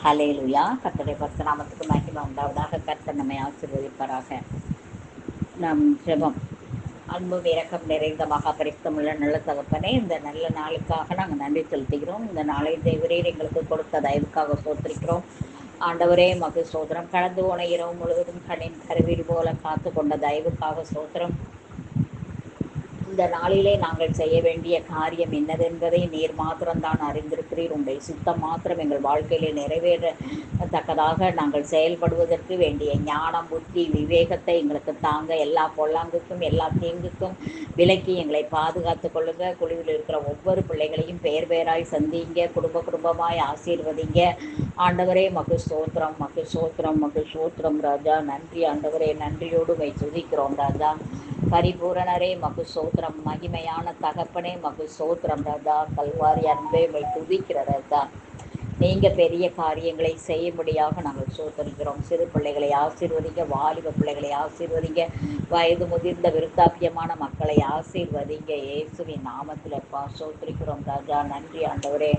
ஹல்லேலூயா. கர்த்தருடைய பரிசுத்த நாமத்துக்கு மகிமை உண்டாவதாக. கர்த்தர் நம்மை ஆசீர்வதிப்பாராக. நம் ஜெபம். அன்பும் இரக்கம் நிறைந்த மகா பரிசுத்தமுள்ள நல்ல தகப்பனே, இந்த நல்ல நாளுக்காக நாங்கள் நன்றி செலுத்துகிறோம். இந்த நாளை தேவரீர் எங்களுக்கு கொடுத்த தயவுக்காக சோத்திரிக்கிறோம். ஆண்டவரே மகு சோதரம். கடந்து போன இரவு முழுவதும் கண்ணின் கருவீர் போல காத்து கொண்ட தயவுக்காக சோத்திரம். இந்த நாளிலே நாங்கள் செய்ய வேண்டிய காரியம் என்னதென்பதை நீர் மாத்திரம்தான் அறிந்திருக்கிறீர். உங்களுடைய சுத்தம் மாத்திரம் எங்கள் வாழ்க்கையிலே நிறைவேறத்தக்கதாக நாங்கள் செயல்படுவதற்கு வேண்டிய ஞானம், புத்தி, விவேகத்தை எங்களுக்கு தாங்க. எல்லா பொல்லாங்குக்கும் எல்லா தீங்குக்கும் விலக்கி எங்களை பாதுகாத்து கொள்ளுங்க. குழுவில் இருக்கிற ஒவ்வொரு பிள்ளைகளையும் பேர் பேராய் சந்திங்க, குடும்ப குடும்பமாய் ஆசீர்வதிங்க. ஆண்டவரே மகு ஸ்தோத்திரம், மகு ஸ்தோத்திரம், மகு ஸ்தோத்திரம் ராஜா. நன்றி ஆண்டவரே, நன்றியோடு மை துதிக்கிறோம் ராஜா. பரிபூரணரே மகு சோத்திரம். மகிமையான தகப்பனே மகு சோத்திரம் ராஜா. கல்வாரி அன்பே மை துதிக்கிற ராஜா. நீங்க பெரிய காரியங்களை செய்யும்படியாக நாங்கள் சோத்தரிக்கிறோம். சிறு பிள்ளைகளை ஆசீர்வதிங்க, வாலிப பிள்ளைகளை ஆசீர்வதிங்க, வயது முதிர்ந்த விருத்தாப்பியமான மக்களை ஆசீர்வதிங்க. இயேசுவின் நாமத்தில் சோத்தரிக்கிறோம் ராஜா. நன்றி ஆண்டவரே,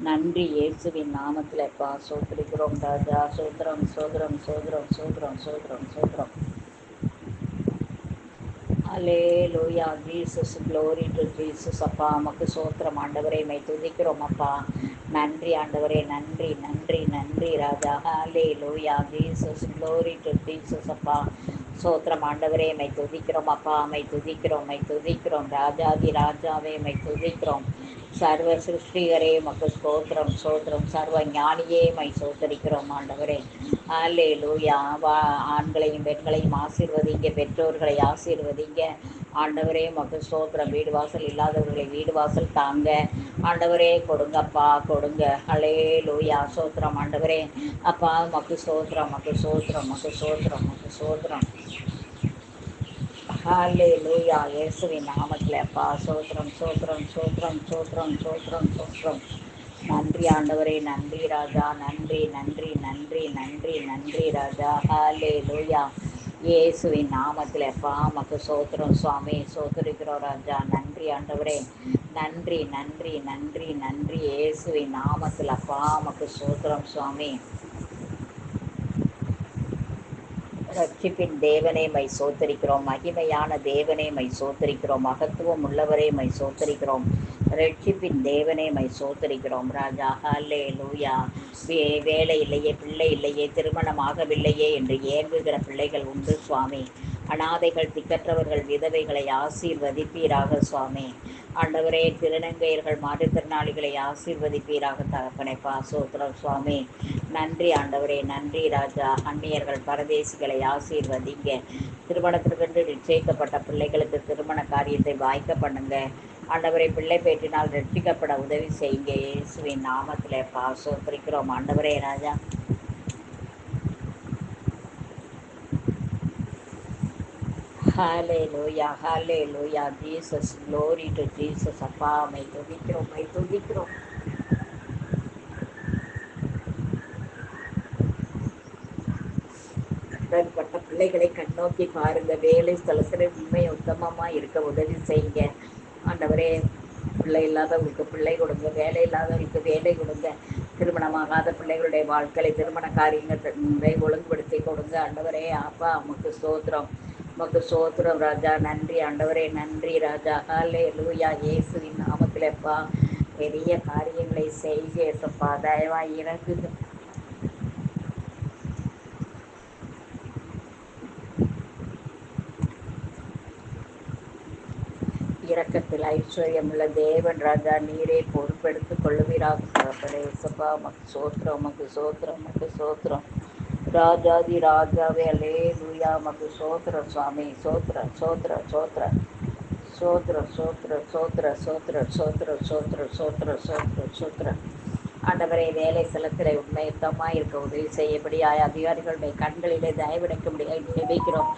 நன்றி இயேசுவின் நாமத்தில் சோத்தரிக்கிறோம் ராஜா. சோத்திரம் சோதரம் சோதரம் சோதரம் சோதரம் சோதரம். அல்லேலூயா. Jesus, glory to Jesus. அப்பா நமக்கு சோத்திரம் ஆண்டவரே, மை துதிக்கிறோம் அப்பா. நன்றி ஆண்டவரே, நன்றி நன்றி நன்றி ராஜா. அல்லேலூயா. Jesus, glory to Jesus. அப்பா சோத்திரம் ஆண்டவரே, மை துதிக்கிறோம் அப்பா. மை துதிக்கிறோம், மை துதிக்கிறோம் ராஜாதி ராஜாவே, மை துதிக்கிறோம். சர்வ சிருஷ்டிகரே மக்கு ஸ்தோத்திரம் சோத்திரம். சர்வ ஞானியே மை சோத்தரிக்கிறோம் ஆண்டவரே. அல்லேலூயா. ஆண்களையும் பெண்களையும் ஆசீர்வதிங்க, பெற்றோர்களை ஆசீர்வதிங்க ஆண்டவரே மக்கு ஸ்தோத்திரம். வீடு வாசல் இல்லாதவர்களை வீடு வாசல் தாங்க ஆண்டவரே. கொடுங்கப்பா கொடுங்க. அல்லேலூயா. சோத்திரம் ஆண்டவரே. அப்பா மக்கு ஸ்தோத்திரம், மக்கு ஸ்தோத்திரம், மக்கு ஸ்தோத்திரம், மக்கு ஸ்தோத்திரம். ஹல்லேலூயா. இயேசுவின் நாமத்தில் அப்பா சோத்திரம் சோத்திரம் சோத்திரம் சோத்திரம் சோத்திரம் சோத்திரம். நன்றி ஆண்டவரே, நன்றி ராஜா. நன்றி நன்றி நன்றி நன்றி நன்றி ராஜா. ஹல்லேலூயா. இயேசுவின் நாமத்தில் அப்பா மக்கு சோத்திரம் சுவாமி. சோத்திரிக்கிறோம் ராஜா. நன்றி ஆண்டவரே, நன்றி நன்றி நன்றி நன்றி. இயேசுவின் நாமத்தில் அப்பா மக்கு சோத்திரம் சுவாமி. ரட்சிப்பின் தேவனே மை சோத்தரிக்கிறோம். மகிமையான தேவனே மை சோத்தரிக்கிறோம். மகத்துவம் உள்ளவரே மை சோத்தரிக்கிறோம். ரட்சிப்பின் தேவனே மை சோத்தரிக்கிறோம் ராஜா. ஹல்லேலூயா. வேலை இல்லையே, பிள்ளை இல்லையே, திருமணம் ஆகவில்லையே என்று ஏங்குகிற பிள்ளைகள் உண்டு சுவாமி. அனாதைகள், திக்கற்றவர்கள், விதவைகளை ஆசீர்வதிப்பீராக சுவாமி. ஆண்டவரே, திருநங்கையர்கள், மாற்றுத்திறனாளிகளை ஆசீர்வதிப்பீராக தகப்பனைப்பா. சோத்திரம் சுவாமி. நன்றி ஆண்டவரே, நன்றி ராஜா. அந்நியர்கள், பரதேசிகளை ஆசீர்வதிங்க. திருமணத்திற்கென்று நிச்சயிக்கப்பட்ட பிள்ளைகளுக்கு திருமண காரியத்தை வாய்க்க பண்ணுங்க ஆண்டவரை. பிள்ளை பேற்றினால் ரட்சிக்கப்பட உதவி செய்யுங்க இயேசுவின் நாமத்தில் சோத்திரிக்கிறோம் ஆண்டவரே ராஜா. ஹல்லேலூயா, ஹல்லேலூயா. Jesus, glory to Jesus. அப்பா மை துதிக்கிறோம், மை துதிக்கிறோம். பட்ட பிள்ளைகளை கண்ணோக்கி பாருங்க. வேலை ஸ்தலத்தில் உண்மை உத்தமமாக இருக்க உதவி செய்யுங்க ஆண்டவரே. பிள்ளை இல்லாதவங்களுக்கு பிள்ளை கொடுங்க, வேலை இல்லாதவங்களுக்கு வேலை கொடுங்க. திருமணமாகாத பிள்ளைகளுடைய வாழ்க்கையை திருமண காரியங்களை ஒழுங்குபடுத்தி கொடுங்க ஆண்டவரே. அப்பா உமக்கு ஸ்தோத்திரம், உமக்கு ஸ்தோத்திரம் ராஜா. நன்றி ஆண்டவரே, நன்றி ராஜா. ஹல்லேலூயா. இயேசுவின் நாமத்தில் அப்பா பெரிய காரியங்களை செய்யப்பா. தயவாய் இறங்குங்க. இரக்கத்தில் ஐஸ்வர்யம் உள்ள தேவன் ராஜா, நீரே பொறுப்பெடுத்துக் கொள்ளுவீராக தகப்பனே. சப்பா மக்கு சோத்திரம், மக்கு சோத்திரம், மக்கு சோத்திரம் ராஜாதி ராஜாவே. அல்லேலூயா. மக்கு சோத்திர சுவாமி. சோத்திர சோத்திர சோத்திர சோத்திர சோத்திர சோத்திர சோத்திர சோத்திர சோத்திர சோத்திர சோத்திர சோத்திர. ஆண்டவரை, வேலை ஸ்தலத்தில் உண்மையுத்தமாக இருக்க உதவி செய்யப்படியாய் அதிகாரிகளுடைய கண்களிலே தயவிடைக்கும்படியாய் ஜெபிக்கிறோம்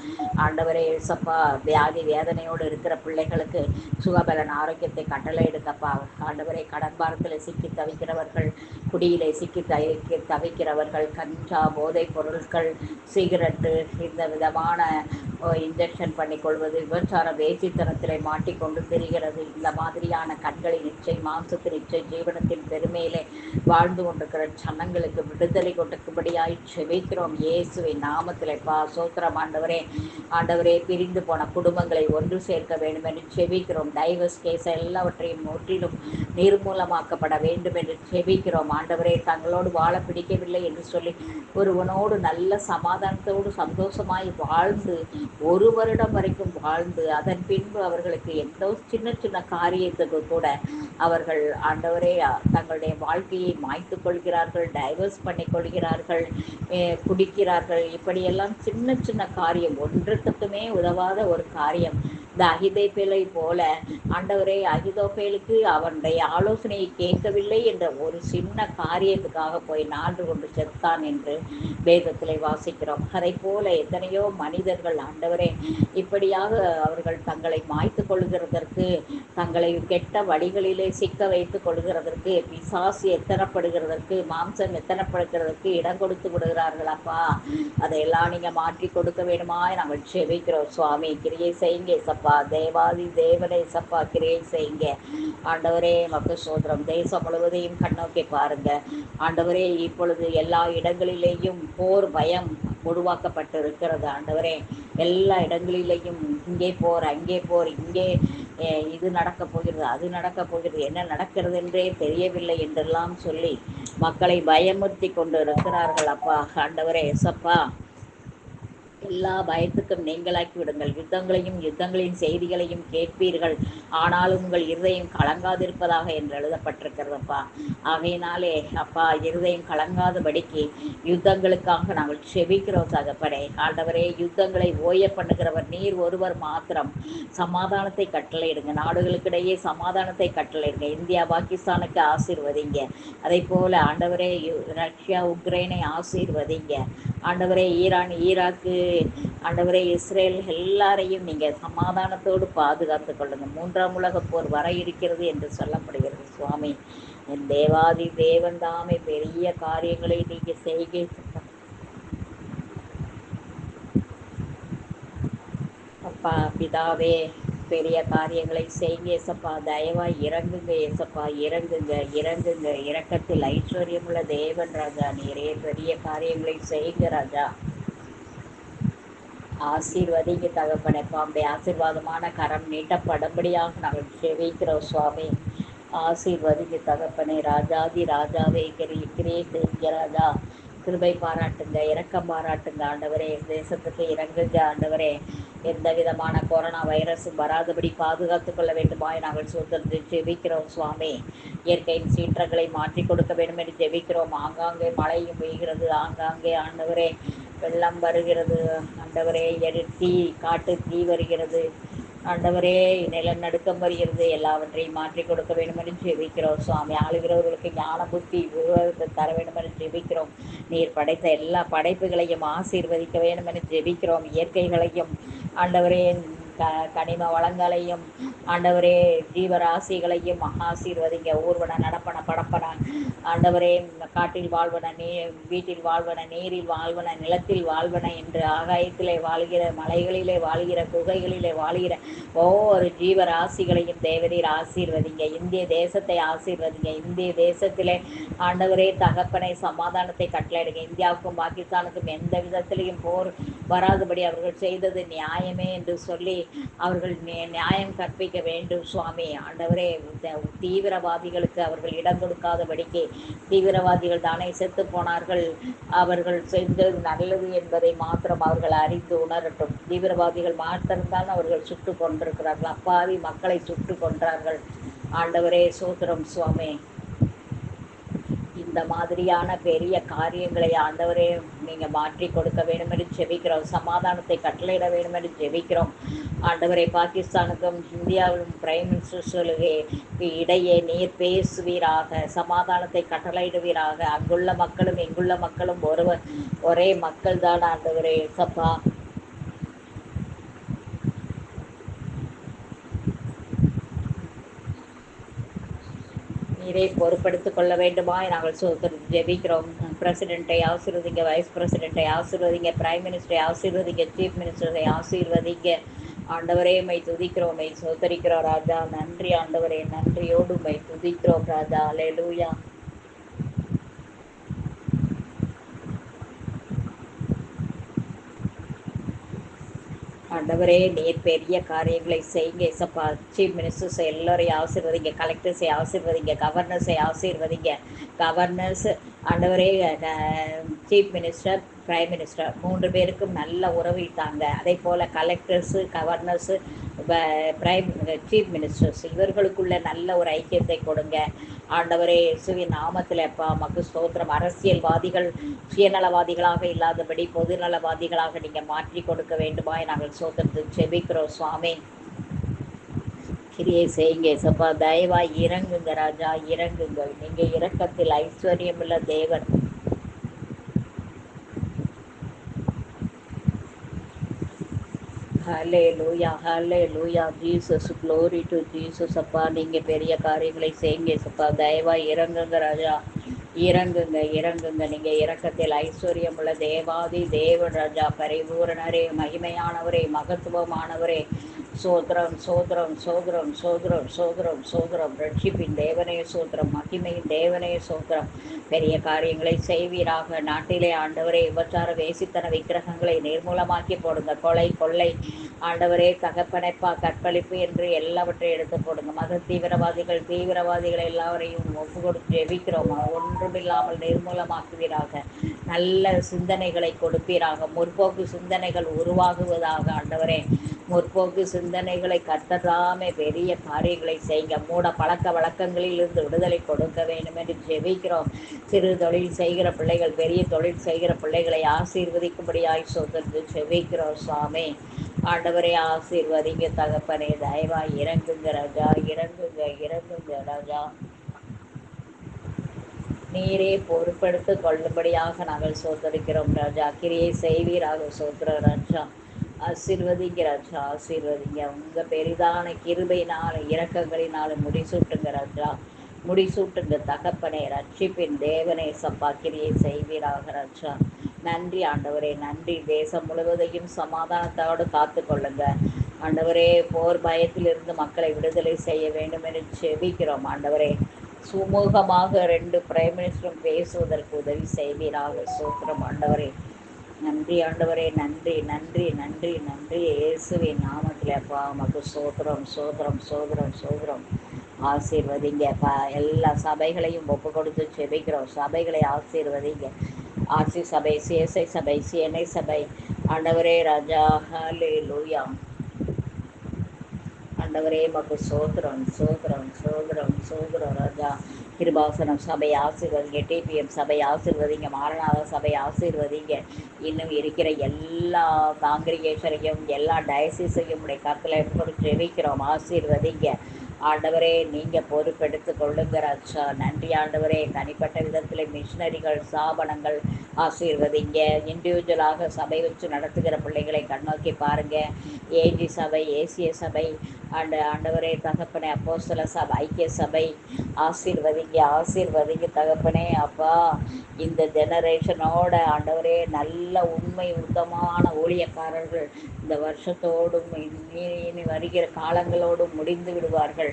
ஆண்டவரே. சப்பா வியாதி வேதனையோடு இருக்கிற பிள்ளைகளுக்கு சுகபலன் ஆரோக்கியத்தை கட்டளை எடுக்கப்பா ஆண்டவரை. கடன்பாரத்தில் சிக்கி தவிக்கிறவர்கள், குடியிலே சிக்கி தவிக்கிறவர்கள், கஞ்சா, போதைப் பொருட்கள், சிகரெட்டு, இந்த விதமான இன்ஜெக்ஷன் பண்ணிக்கொள்வது, விபச்சார வேசித்தனத்திலே மாட்டிக்கொண்டு திரிகிறது. இந்த மாதிரியான கண்களின் இச்சை, மாம்சத்தின் இச்சை, ஜீவனத்தின் பெருமையிலே வாழ்ந்து கொண்டிருக்கிற சனங்களுக்கு விடுதலை கொடுக்கும்படியாய் செபிக்கிறோம் இயேசுவின் நாமத்திலே. சோத்திரம் ஆண்டவரே. ஆண்டவரே, பிரிந்து போன குடும்பங்களை ஒன்று சேர்க்க வேண்டும் என்று செபிக்கிறோம். டைவர்ஸ் கேஸ் எல்லாவற்றையும் முற்றிலும் நிர்மூலமாக்கப்பட வேண்டும் என்று செபிக்கிறோம் ஆண்டவரே. தங்களோடு வாழ பிடிக்கவில்லை என்று சொல்லி ஒருவனோடு நல்ல சமாதானத்தோடு சந்தோஷமாய் வாழ்ந்து 1 வருடம் வரைக்கும் வாழ்ந்து அதன் பின்பு அவர்களுக்கு எந்த சின்ன சின்ன காரியத்துக்கு கூட அவர்கள் ஆண்டவரே தங்களுடைய வாழ்க்கையை மாய்த்து கொள்கிறார்கள், டைவர்ஸ் பண்ணிக்கொள்கிறார்கள், குடிக்கிறார்கள். இப்படியெல்லாம் சின்ன சின்ன காரியம், ஒன்றுத்துக்குமே உதவாத ஒரு காரியம். இந்த அகிதோப்பேலை போல ஆண்டவரே, அகிதோப்பேலுக்கு அவனுடைய ஆலோசனையை கேட்கவில்லை என்ற ஒரு சின்ன காரியத்துக்காக போய் 4 கொண்டு செத்தான் என்று வேதத்திலே வாசிக்கிறோம். அதை போல எத்தனையோ மனிதர்கள் ஆண்டவரே இப்படியாக அவர்கள் தங்களை மாய்த்து கொள்கிறதற்கு, தங்களை கெட்ட வழிகளிலே சிக்க வைத்து கொள்கிறதற்கு, பிசாசு எத்தனப்படுகிறதற்கு, மாம்சம் எத்தனப்படுகிறதற்கு இடம் கொடுத்து விடுகிறார்கள். அப்பா, அதையெல்லாம் நீங்க மாற்றி கொடுக்க வேணுமா நாங்கள் செபிக்கிறோம் சுவாமி. கிரியை செய்யுங்க சப்பா. தேவாதி தேவனை சப்பா, கிரியை செய்யுங்க ஆண்டவரே. மக்கள் சோதரம் தேசம் முழுவதையும் கண்ணோக்கி பாருங்க ஆண்டவரே. இப்பொழுது எல்லா இடங்களிலேயும் போர் பயம் உருவாக்கப்பட்டிருக்கிறது ஆண்டவரே. எல்லா இடங்களிலேயும் இங்கே போர், அங்கே போர், இங்கே இது நடக்கப் போகிறது, அது நடக்கப் போகிறது, என்ன நடக்கிறது என்றே தெரியவில்லை என்றெல்லாம் சொல்லி மக்களை பயமுறுத்தி கொண்டு இருக்கிறார்கள். அப்பா ஆண்டவரே சப்பா, எல்லா பயத்துக்கும் நீங்களாக்கி விடுங்கள். யுத்தங்களின் செய்திகளையும் கேட்பீர்கள், ஆனாலும் உங்கள் இருதயம் கலங்காதிருப்பதாக என்று எழுதப்பட்டிருக்கிறதப்பா. ஆகையினாலே அப்பா, இருதயம் கலங்காதபடிக்கு யுத்தங்களுக்காக நாங்கள் செபிக்கிறோம் தகப்பனே. ஆண்டவரே, யுத்தங்களை ஓய பண்ணுகிறவர் நீர் ஒருவர் மாத்திரம். சமாதானத்தை கட்டளையிடுங்க, நாடுகளுக்கிடையே சமாதானத்தை கட்டளையிடுங்க. இந்தியா பாகிஸ்தானுக்கு ஆசீர்வதிங்க. அதை போல ஆண்டவரே ரஷ்யா உக்ரைனை ஆசீர்வதிங்க ஆண்டவரே. ஈரான், ஈராக்கு ஆண்டவரே, இஸ்ரேல் எல்லாரையும் நீங்கள் சமாதானத்தோடு பாதுகாத்து கொள்ளுங்க. 3ஆம் உலகப் போர் வர இருக்கிறது என்று சொல்லப்படுகிறது சுவாமி. என் தேவாதி தேவன் தாமே பெரிய காரியங்களை நீங்க செய்க அப்பா. பிதாவே, பெரிய காரியங்களை செய்யுங்க ஏசப்பா. தயவாய் இறங்குங்க ஏசப்பா, இறங்குங்க, இறங்குங்க. இரக்கத்தில் ஐஸ்வர்யமுள்ள தேவன் ராஜா, நீரே பெரிய காரியங்களை செய்யுங்க ராஜா. ஆசீர்வதிங்க தகப்பனே. பாம்பே ஆசீர்வாதமான கரம் நீட்டப்படும்படியாக நாங்கள் செபிக்கிறோம் சுவாமி. ஆசீர்வதிங்க தகப்பனே. ராஜாதி ராஜாவே, கிரியை செய்யுங்க ராஜா. கிருபை பாராட்டுங்க, இரக்கம் பாராட்டுங்க ஆண்டவரே. தேசத்துக்கு இறங்குங்க ஆண்டவரே. எந்த விதமான கொரோனா வைரஸும் வராதபடி பாதுகாத்து கொள்ள வேண்டுமாய் நாங்கள் சுதந்திர ஜெபிக்கிறோம் சுவாமி. இயற்கையின் சீற்றங்களை மாற்றி கொடுக்க வேண்டும் என்று ஜெபிக்கிறோம். ஆங்காங்கே மழையும் பெய்கிறது, ஆங்காங்கே ஆண்டவரே வெள்ளம் வருகிறது ஆண்டவரே. தீ, காட்டு தீ வருகிறது ஆண்டவரே. நிலநடுக்கம் வருகிறது. எல்லாவற்றையும் மாற்றி கொடுக்க வேண்டும் என்று ஜெபிக்கிறோம் சுவாமி. ஆளுகிறவர்களுக்கு ஞான புத்தி விவரத்தை தர வேண்டும் என்று ஜெபிக்கிறோம். நீர் படைத்த எல்லா படைப்புகளையும் ஆசீர்வதிக்க வேண்டும் என்று ஜெபிக்கிறோம். இயற்கைகளையும் ஆண்டவரே, கனிம வளங்களையும் ஆண்டவரே, ஜீவராசிகளையும் ஆசீர்வதிங்க. ஊர்வன, நடப்பன, படப்பன ஆண்டவரே, காட்டில் வாழ்வன, வீட்டில் வாழ்வன, நீரில் வாழ்வன, நிலத்தில் வாழ்வன என்று ஆகாயத்திலே வாழ்கிற, மலைகளிலே வாழ்கிற, குகைகளிலே வாழ்கிற ஒவ்வொரு ஜீவராசிகளையும் தேவரீர் ஆசீர்வதிங்க. இந்திய தேசத்தை ஆசீர்வதிங்க. இந்திய தேசத்திலே ஆண்டவரே தகப்பனை சமாதானத்தை கட்டளையிடுங்க. இந்தியாவுக்கும் பாகிஸ்தானுக்கும் எந்த விதத்திலையும் போர் வராதபடி அவர்கள் செய்தது நியாயமே என்று சொல்லி அவர்கள் நியாயம் கற்பிக்க வேண்டும் சுவாமி. ஆண்டவரே, தீவிரவாதிகளுக்கு அவர்கள் இடம் கொடுக்காதபடிக்கு, தீவிரவாதிகள் தானே செத்து போனார்கள், அவர்கள் செய்தது நல்லது என்பதை மாத்திரம் அவர்கள் அறிந்து உணரட்டும். தீவிரவாதிகள் மாத்திரம்தான் அவர்கள் சுட்டு கொண்டிருக்கிறார்கள். அப்பாவி மக்களை சுட்டு கொன்றார்கள். ஆண்டவரே சோத்திரம் சுவாமி. இந்த மாதிரியான பெரிய காரியங்களை ஆண்டவரே நீங்கள் மாற்றி கொடுக்க வேண்டும் என்று ஜெபிக்கிறோம். சமாதானத்தை கட்டளையிட வேண்டும் என்று ஜெபிக்கிறோம் ஆண்டவரே. பாகிஸ்தானுக்கும் இந்தியாவிலும் பிரைம் மினிஸ்டர்களுக்கு இடையே நீர் பேசுவீராக, சமாதானத்தை கட்டளையிடுவீராக. அங்குள்ள மக்களும் இங்குள்ள மக்களும் ஒரே மக்கள் தான் ஆண்டவரே சப்பா. இதை பொறுப்படுத்திக் கொள்ள வேண்டுமாய் நாங்கள் ஜெபிக்கிறோம். பிரசிடென்ட்டை ஆசீர்வதிங்க, வைஸ் பிரசிடென்ட்டை ஆசீர்வதிங்க, பிரைம் மினிஸ்டரை ஆசீர்வதிங்க, சீஃப் மினிஸ்டரை ஆசீர்வதிங்க. ஆண்டவரே மை துதிக்கிறோம், மை சோதரிக்கிறோம் ராஜா. நன்றி ஆண்டவரே, நன்றியோடு மை துதிக்கிறோம் ராஜா. அல்லேலூயா. ஆண்டவரே நீர் பெரிய காரியங்களை செய்யுங்க இசப்பா. சீஃப் மினிஸ்டர்ஸ் எல்லோரையும் ஆசீர்வதிங்க, கலெக்டர்ஸை ஆசீர்வதிங்க, கவர்னர்ஸை ஆசீர்வதிங்க. கவர்னர்ஸ் ஆண்டவரே, சீஃப் மினிஸ்டர், பிரைம் மினிஸ்டர் 3 பேருக்கும் நல்ல உறவு தாங்க. அதே போல் கலெக்டர்ஸு, கவர்னர்ஸு, சீஃப் மினிஸ்டர்ஸ் இவர்களுக்குள்ள நல்ல ஒரு ஐக்கியத்தை கொடுங்க ஆண்டவரே. இயேசுவின் நாமத்தில் அப்பா மக்கு ஸ்தோத்திரம். அரசியல்வாதிகள் சுயநலவாதிகளாக இல்லாதபடி பொதுநலவாதிகளாக நீங்கள் மாற்றி கொடுக்க வேண்டுமாய் நாங்கள் ஸ்தோத்திரத்தை செபிக்கிறோம் சுவாமி. கிரியை செய்யுங்க சப்பா. தயவாய் இறங்குங்க ராஜா, இறங்குங்கள். நீங்கள் இரக்கத்தில் ஐஸ்வர்யமுள்ள தேவன். ஹல்லேலூயா, ஹல்லேலூயா. Jesus, glory to Jesus. அப்பா நீங்கள் பெரிய காரியங்களை செய்யுங்க சப்பா. தயவாய் இறங்குங்க ராஜா, இறங்குங்க, இறங்குங்க. நீங்கள் இரக்கத்தில் ஐஸ்வர்யமுள்ள தேவாதி தேவன் ராஜா, பரிபூரணரே, மகிமையானவரே, மகத்துவமானவரே. சோத்திரம், சோத்திரம், சோத்திரம், சோத்திரம், சோத்திரம், சோத்திரம். ரட்சிப்பின் தேவனே சோத்திரம், மகிமையின் தேவனே சோத்திரம். பெரிய காரியங்களை செய்வீராக. நாட்டிலே ஆண்டவரே விபச்சார வேசித்தன விக்கிரகங்களை நிர்மூலமாக்கி போடுங்க. கொலை, கொள்ளை ஆண்டவரே, தகப்பனைப்பா, கற்பழிப்பு என்று எல்லாவற்றையும் எடுத்து போடுங்க. மத தீவிரவாதிகள் எல்லாவரையும் ஒப்பு கொடுத்து ஜெபிக்கிறோம். ஒன்றுமில்லாமல் நிர்மூலமாக்குவீராக. நல்ல சிந்தனைகளை கொடுப்பீராக. முற்போக்கு சிந்தனைகள் உருவாகுவதாக ஆண்டவரே. முற்போக்கு சிந்தனைகளை கர்த்தராமே பெரிய காரியங்களை செய்யுங்க. மூட பழக்க வழக்கங்களிலிருந்து விடுதலை கொடுக்க வேண்டும் என்று ஜெபிக்கிறோம். சிறு தொழில் செய்கிற பிள்ளைகள், பெரிய தொழில் செய்கிற பிள்ளைகளை ஆசீர்வதிக்கும்படியாய் சொல்றது ஜெபிக்கிறோம் சுவாமி. ஆண்டவரே ஆசீர்வதிங்க தகப்பனே. தயவாய் இறங்குங்க ராஜா, இறங்குங்க, இறங்குங்க ராஜா. நீரே பொறுப்படுத்து கொள்ளும்படியாக நாங்கள் சோதரிக்கிறோம் ராஜா. கிரியை செய்வீராக சோத்திர ராஜா. ஆசீர்வதிங்க ராஜா, ஆசீர்வதிங்க. உங்கள் பெரிதான கிருபையினால இரக்கங்களினால முடிசூட்டுங்க ராஜா, முடிசூட்டுங்க தகப்பனே. ரட்சிப்பின் தேவனே சப்பா, கிரியை செய்வீராக ராஜா. நன்றி ஆண்டவரே, நன்றி. தேசம் முழுவதையும் சமாதானத்தோடு காத்து கொள்ளுங்க ஆண்டவரே. போர் பயத்திலிருந்து மக்களை விடுதலை செய்ய வேண்டும் என்று செபிக்கிறோம் ஆண்டவரே. சுமூகமாக 2 பிரைம் மினிஸ்டரும் பேசுவதற்கு உதவி செய்வீராக. சோத்திரம் ஆண்டவரே. நன்றி ஆண்டவரே, நன்றி, நன்றி, நன்றி, நன்றி. இயேசுவின் நாமத்தில் அப்பா மக்கு சோத்திரம், சோத்திரம், சோத்திரம், சோத்திரம். ஆசீர்வதிங்க அப்பா. எல்லா சபைகளையும் ஒப்பு கொடுத்து செபிக்கிறோம். சபைகளை ஆசீர்வதிங்க. ஆர்சி சபை, சிஎஸ்ஐ சபை, சிஎன்ஐ சபை ஆண்டவரே ராஜா. ஹல்லேலூயா. ஆண்டவரே மக்கு சோத்திரம், சோத்திரம், சோத்திரம், சோத்திரம் ராஜா. கிருபாசனம் சபை ஆசீர்வதிங்க. டிபிஎம் சபை ஆசீர்வதிங்க. மாரநாத சபை ஆசீர்வதிங்க. இன்னும் இருக்கிற எல்லா காங்கிரிகேஷனையும் எல்லா டயசிஸையும் உடைய கருத்தில் கொடுத்து ஜெபிக்கிறோம். ஆசீர்வதிங்க ஆண்டவரே. நீங்கள் பொறுப்பெடுத்து கொள்ளுங்க ராஜா. நன்றி ஆண்டவரே. தனிப்பட்ட விதத்தில் மிஷினரிகள், ஸ்தாபனங்கள் ஆசீர்வதிங்க. இண்டிவிஜுவலாக சபை வச்சு நடத்துகிற பிள்ளைகளை கண்ணோக்கி பாருங்கள். ஏஜி சபை, ஏசிய சபை ஆண்டவரே தகப்பனே. அப்போஸ்தல சபை, ஐக்கிய சபை ஆசீர்வதிங்க, ஆசீர்வதிங்க தகப்பனே. அப்பா இந்த ஜெனரேஷனோட ஆண்டவரே நல்ல உண்மை உத்தமமான ஊழியக்காரர்கள் இந்த வருஷத்தோடும் இனி வருகிற காலங்களோடும் முடிந்து விடுவார்கள்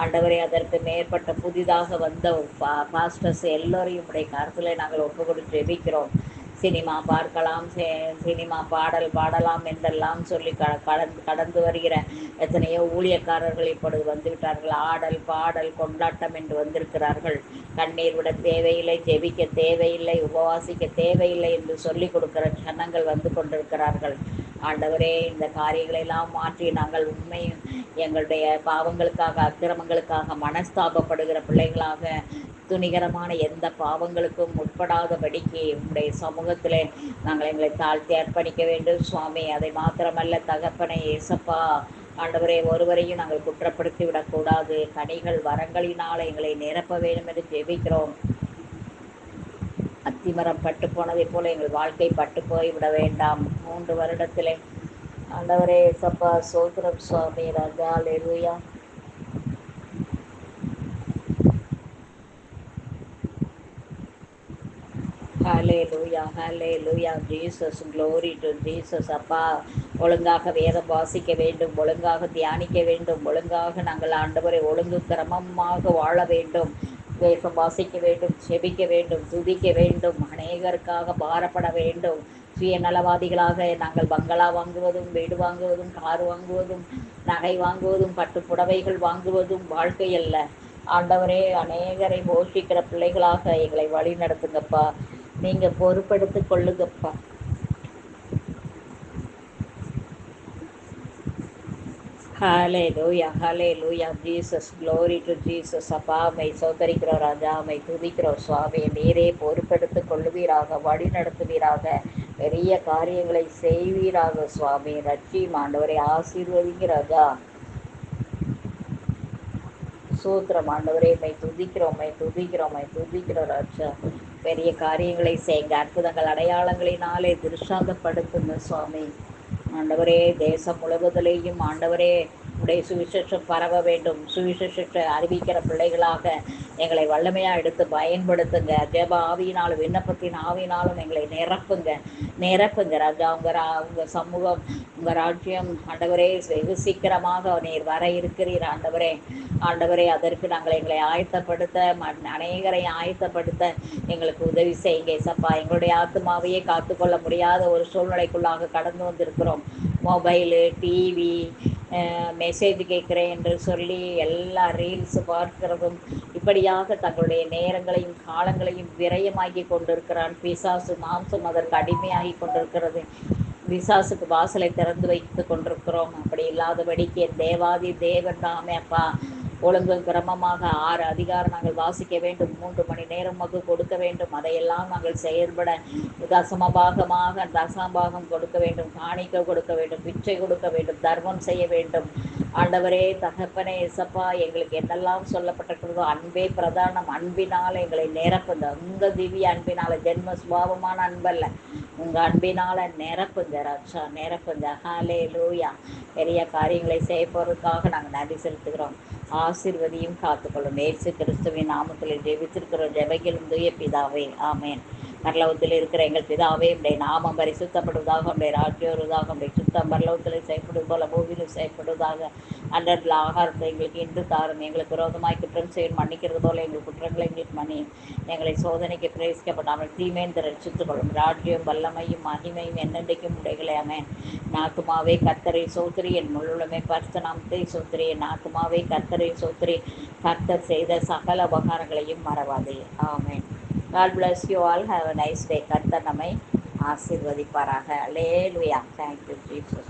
ஆண்டவரே. அதற்கு மேற்பட்ட புதிதாக வந்த பாஸ்டர்ஸ் எல்லோரையும் உடைய கருத்தில் நாங்கள் ஒப்பு கொடுத்து ஜெபிக்கிறோம். சினிமா பார்க்கலாம், சினிமா பாடலாம் என்றெல்லாம் சொல்லி கடந்து வருகிற எத்தனையோ ஊழியக்காரர்கள் இப்பொழுது வந்துவிட்டார்கள். ஆடல், பாடல், கொண்டாட்டம் என்று வந்திருக்கிறார்கள். கண்ணீர் விட தேவையில்லை, ஜெபிக்க தேவையில்லை, உபவாசிக்க தேவையில்லை என்று சொல்லிக் கொடுக்கிற ஜனங்கள் வந்து கொண்டிருக்கிறார்கள் ஆண்டவரே. இந்த காரியங்களெல்லாம் மாற்றி நாங்கள் உண்மையும் எங்களுடைய பாவங்களுக்காக, அக்கிரமங்களுக்காக மனஸ்தாபப்படுகிற பிள்ளைகளாக, துணிகரமான எந்த பாவங்களுக்கும் உட்படாதபடிக்கு உங்களுடைய சமூகத்தில் நாங்கள் எங்களை தாழ்த்தி அர்ப்பணிக்க வேண்டும் சுவாமி. அதை மாத்திரமல்ல தகப்பனை ஏசப்பா ஆண்டவரே, ஒருவரையும் நாங்கள் குற்றப்படுத்தி விடக்கூடாது. கனிகள் வரங்களினால் எங்களை நிரப்ப வேண்டும் என்று ஜெபிக்கிறோம். அத்திமரம் பட்டு போனதை போல எங்கள் வாழ்க்கை பட்டு போய்விட வேண்டாம். 3 வருடத்திலே ஆண்டவரே ஏசப்பா சோத்திரம் சுவாமி ராஜா. அல்லேலூயா. ஹalleluya ஹalleluya ஜீசஸ் glory to ஜீசஸ். அப்பா, ஒழுங்காக வேதம் வாசிக்க வேண்டும், ஒழுங்காக தியானிக்க வேண்டும், ஒழுங்காக நாங்கள் ஆண்டவரை ஒழுங்கு கிரமமாக வாழ வேண்டும், வேதம் வாசிக்க வேண்டும், செபிக்க வேண்டும், துதிக்க வேண்டும், அநேகருக்காக பாரப்பட வேண்டும். சுயநலவாதிகளாக நாங்கள் பங்களா வாங்குவதும், வீடு வாங்குவதும், கார் வாங்குவதும், நகை வாங்குவதும், பட்டு புடவைகள் வாங்குவதும் வாழ்க்கை அல்ல ஆண்டவரே. அநேகரை போஷிக்கிற பிள்ளைகளாக எங்களை வழி நடத்துங்கப்பா. நீங்க பொறுப்பெடுத்து கொள்ளுங்கப்பா. ஹalleluya ஹalleluya ஜீசஸ் glory to ஜீசஸ். அப்பா, மை சோதரிக்கிறோம் ராஜா, மை துதிக்கிறோம் சுவாமி. நீரே பொறுப்பெடுத்து கொள்ளுவீராக, வழி நடத்துவீராக, பெரிய காரியங்களை செய்வீராக சுவாமி. ரட்சியும் ஆண்டவரை ஆசீர்வதிங்க ராஜா. சூத்திரம் ஆண்டவரே, மை துதிக்கிறோம், மை துதிக்கிறோம், மை துதிக்கிறோம் ராஜா. பெரிய காரியங்களை செய்யுங்க, அற்புதங்கள் அடையாளங்களினாலே திருஷ்டாந்தப்படுத்துங்க சுவாமி. ஆண்டவரே, தேசம் முழுவதிலேயும் ஆண்டவரே உடைய சுவிசேஷம் பரவ வேண்டும். சுவிசேஷத்தை அறிவிக்கிற பிள்ளைகளாக எங்களை வல்லமையாக எடுத்து பயன்படுத்துங்க. ஜெப ஆவியினாலும் விண்ணப்பத்தின் ஆவியினாலும் எங்களை நிரப்புங்க ராஜா. உங்கள் சமூகம், உங்கள் ராஜ்யம் ஆண்டவரே வெகு சீக்கிரமாக நீர் வர இருக்கிறீர் ஆண்டவரே. ஆண்டவரே, அதற்கு நாங்கள் எங்களை ஆயத்தப்படுத்த, அநேகரை ஆயத்தப்படுத்த எங்களுக்கு உதவி செய்யுங்க சப்பா. எங்களுடைய ஆத்மாவையே காத்துக்கொள்ள முடியாத ஒரு சூழ்நிலைக்குள்ளாக கடந்து வந்திருக்கிறோம். மொபைலு, டிவி, மெசேஜ் கேட்குறேன் என்று சொல்லி எல்லா ரீல்ஸ் பார்க்கிறதும், இப்படியாக தங்களுடைய நேரங்களையும் காலங்களையும் விரயமாக்கி கொண்டிருக்கிறான் பிசாசு. மாம்சம் அதற்கு அடிமையாகி கொண்டிருக்கிறது. பிசாசுக்கு வாசலை திறந்து வைத்து கொண்டிருக்கிறோம். அப்படி இல்லாதபடிக்கு என் தேவாதி தேவன் தாமே அப்பா, ஒழுங்கு கிரமமாக 6 அதிகாரம் நாங்கள் வாசிக்க வேண்டும், 3 மணி நேரம் மகு கொடுக்க வேண்டும். அதையெல்லாம் நாங்கள் செயல்பட தசமபாகம் கொடுக்க வேண்டும், காணிக்க கொடுக்க வேண்டும், பிச்சை கொடுக்க வேண்டும், தர்மம் செய்ய வேண்டும். ஆண்டவரே, தகப்பனே, இசப்பா, எங்களுக்கு என்னெல்லாம் சொல்லப்பட்டிருக்கிறதோ அன்பே பிரதானம். அன்பினால் எங்களை நிரப்புங்க. உங்கள் திவ்ய அன்பினால, ஜென்ம சுபாவமான அன்பல்ல, உங்கள் அன்பினால் நிரப்புங்க ராஜா, நிரப்புங்க. ஹalleluya. பெரிய காரியங்களை செய்ய போகிறதுக்காக நாங்கள் நன்றி செலுத்துகிறோம். ஆசீர்வதியும் காத்துக்கொள்ளும். இயேசு கிறிஸ்துவின் நாமத்தில் ஜெபித்திருக்கிறோம் ஜெபங்களும் தூய பிதாவே, ஆமேன். பரலோகத்தில் இருக்கிற எங்கள் பிதாவே, உடைய நாமம் பரிசுத்தப்படுவதாக, உடைய ராஜ்யம் வருவதாக, உடைய சுத்தம் பரலோகத்தில் செய்யப்படுவது போல பூமியிலும் செய்யப்படுவதாக. அன்றத்தில் ஆகாரத்தை எங்களுக்கு இன்று தாரும். எங்களுக்கு விரோதமாய் குற்றம் செய்ய மன்னிக்கிறது போல எங்கள் குற்றங்களை எங்களுக்கு மன்னியும். எங்களை சோதனைக்கு பிரவேசிக்கப்படாமல் தீமையை ரட்சித்துக் கொள்ளும். ராஜ்யம் வல்லமையும் மகிமையும் என்னென்றைக்கும் உடைகளை. ஆமென். நாக்குமாவே கர்த்தரை சோத்திரி, என் முழுமே பரிசுத்த நாமத்தை சோத்திரி. என் நாக்குமாவே கர்த்தரை சோத்திரி, கர்த்தர் செய்த சகல உபகாரங்களையும் மறவாதே. ஆமென். God bless you all. Have a nice day. கர்த்தர் நம்மை ஆசீர்வதிப்பாராக. அல்லேலூயா. Thank you Jesus.